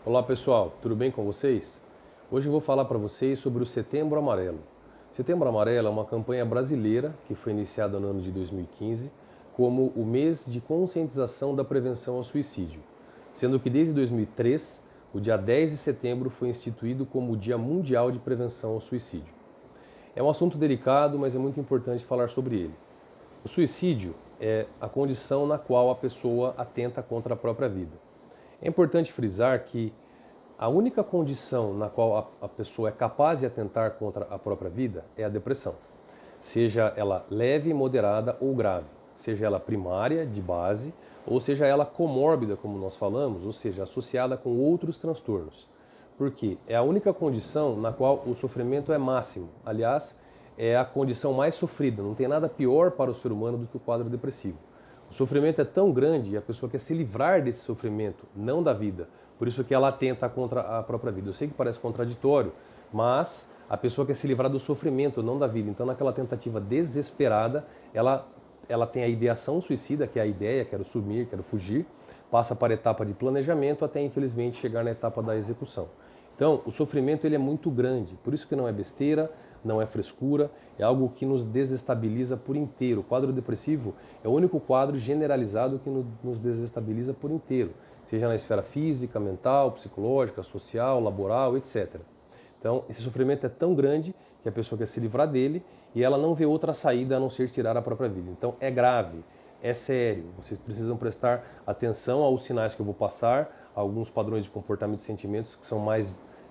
Olá pessoal, tudo bem com vocês? Hoje eu vou falar para vocês sobre o Setembro Amarelo. Setembro Amarelo é uma campanha brasileira que foi iniciada no ano de 2015 como o mês de conscientização da prevenção ao suicídio, sendo que desde 2003, o dia 10 de setembro foi instituído como o Dia Mundial de Prevenção ao Suicídio. É um assunto delicado, mas é muito importante falar sobre ele. O suicídio é a condição na qual a pessoa atenta contra a própria vida. É importante frisar que a única condição na qual a pessoa é capaz de atentar contra a própria vida é a depressão. Seja ela leve, moderada ou grave. Seja ela primária, de base, ou seja ela comórbida, como nós falamos, ou seja, associada com outros transtornos. Porque é a única condição na qual o sofrimento é máximo. Aliás, é a condição mais sofrida. Não tem nada pior para o ser humano do que o quadro depressivo. O sofrimento é tão grande e a pessoa quer se livrar desse sofrimento, não da vida. Por isso que ela atenta contra a própria vida. Eu sei que parece contraditório, mas a pessoa quer se livrar do sofrimento, não da vida. Então, naquela tentativa desesperada, ela tem a ideação suicida, que é a ideia, quero sumir, quero fugir, passa para a etapa de planejamento até, infelizmente, chegar na etapa da execução. Então, o sofrimento ele é muito grande, por isso que não é besteira, não é frescura, é algo que nos desestabiliza por inteiro. O quadro depressivo é o único quadro generalizado que nos desestabiliza por inteiro, seja na esfera física, mental, psicológica, social, laboral, etc. Então, esse sofrimento é tão grande que a pessoa quer se livrar dele e ela não vê outra saída a não ser tirar a própria vida. Então, é grave, é sério. Vocês precisam prestar atenção aos sinais que eu vou passar, alguns padrões de comportamento e sentimentos que são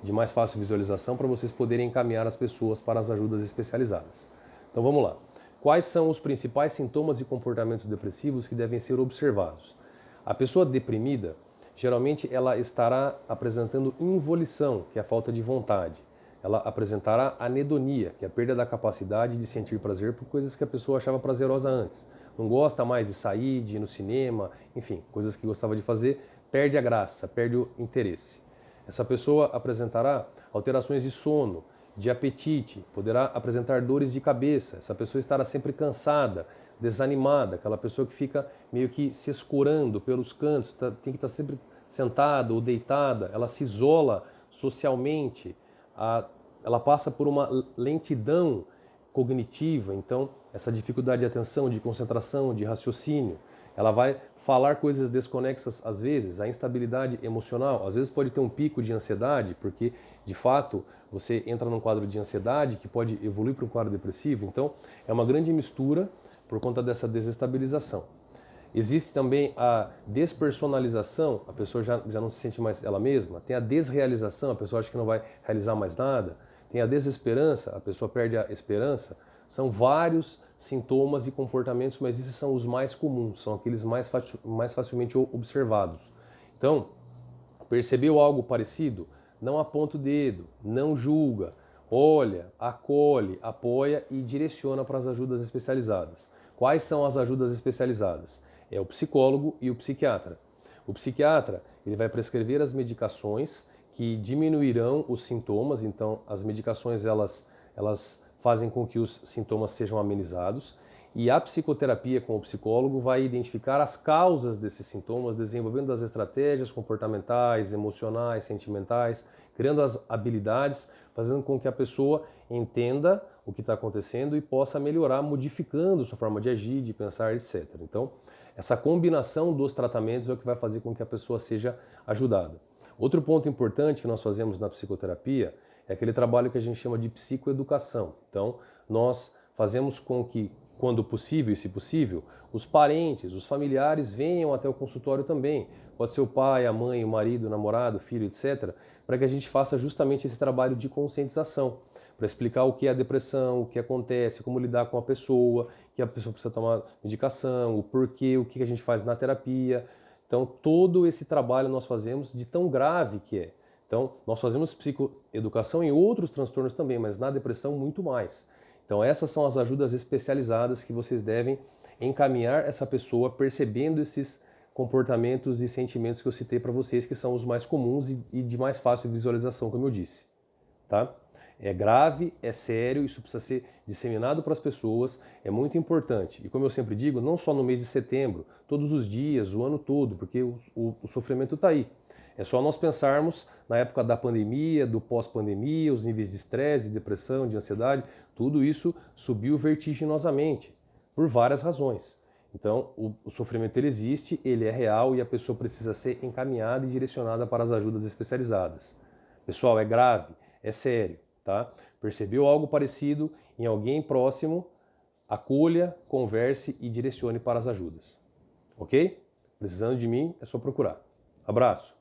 de mais fácil visualização para vocês poderem encaminhar as pessoas para as ajudas especializadas. Então, vamos lá. Quais são os principais sintomas e comportamentos depressivos que devem ser observados? A pessoa deprimida, geralmente ela estará apresentando involição, que é a falta de vontade. Ela apresentará anedonia, que é a perda da capacidade de sentir prazer por coisas que a pessoa achava prazerosa antes. Não gosta mais de sair, de ir no cinema, enfim, coisas que gostava de fazer, perde a graça, perde o interesse. Essa pessoa apresentará alterações de sono, de apetite, poderá apresentar dores de cabeça, essa pessoa estará sempre cansada, desanimada, aquela pessoa que fica meio que se escorando pelos cantos, tem que estar sempre sentada ou deitada, ela se isola socialmente, ela passa por uma lentidão cognitiva, então essa dificuldade de atenção, de concentração, de raciocínio, ela vai falar coisas desconexas às vezes, a instabilidade emocional, às vezes pode ter um pico de ansiedade, porque de fato você entra num quadro de ansiedade que pode evoluir para um quadro depressivo, então é uma grande mistura por conta dessa desestabilização. Existe também a despersonalização, a pessoa já não se sente mais ela mesma. Tem a desrealização, a pessoa acha que não vai realizar mais nada. Tem a desesperança, a pessoa perde a esperança. São vários sintomas e comportamentos, mas esses são os mais comuns, são aqueles mais facilmente observados. Então, percebeu algo parecido? Não aponta o dedo, não julga, olha, acolhe, apoia e direciona para as ajudas especializadas. Quais são as ajudas especializadas? É o psicólogo e o psiquiatra. O psiquiatra ele vai prescrever as medicações que diminuirão os sintomas, então as medicações elas fazem com que os sintomas sejam amenizados. E a psicoterapia com o psicólogo vai identificar as causas desses sintomas, desenvolvendo as estratégias comportamentais, emocionais, sentimentais, criando as habilidades, fazendo com que a pessoa entenda o que está acontecendo e possa melhorar, modificando sua forma de agir, de pensar, etc. Então, essa combinação dos tratamentos é o que vai fazer com que a pessoa seja ajudada. Outro ponto importante que nós fazemos na psicoterapia é aquele trabalho que a gente chama de psicoeducação. Então, nós fazemos com que, quando possível e se possível, os parentes, os familiares venham até o consultório também. Pode ser o pai, a mãe, o marido, o namorado, o filho, etc., para que a gente faça justamente esse trabalho de conscientização, para explicar o que é a depressão, o que acontece, como lidar com a pessoa, que a pessoa precisa tomar medicação, o porquê, o que a gente faz na terapia. Então, todo esse trabalho nós fazemos de tão grave que é. Então, nós fazemos psicoeducação em outros transtornos também, mas na depressão muito mais. Então, essas são as ajudas especializadas que vocês devem encaminhar essa pessoa percebendo esses comportamentos e sentimentos que eu citei para vocês, que são os mais comuns e de mais fácil visualização, como eu disse. Tá? É grave, é sério, isso precisa ser disseminado para as pessoas, é muito importante. E como eu sempre digo, não só no mês de setembro, todos os dias, o ano todo, porque o sofrimento está aí. É só nós pensarmos na época da pandemia, do pós-pandemia, os níveis de estresse, de depressão, de ansiedade, tudo isso subiu vertiginosamente, por várias razões. Então, o sofrimento ele existe, ele é real e a pessoa precisa ser encaminhada e direcionada para as ajudas especializadas. Pessoal, é grave, é sério, tá? Percebeu algo parecido em alguém próximo, acolha, converse e direcione para as ajudas. Ok? Precisando de mim, é só procurar. Abraço!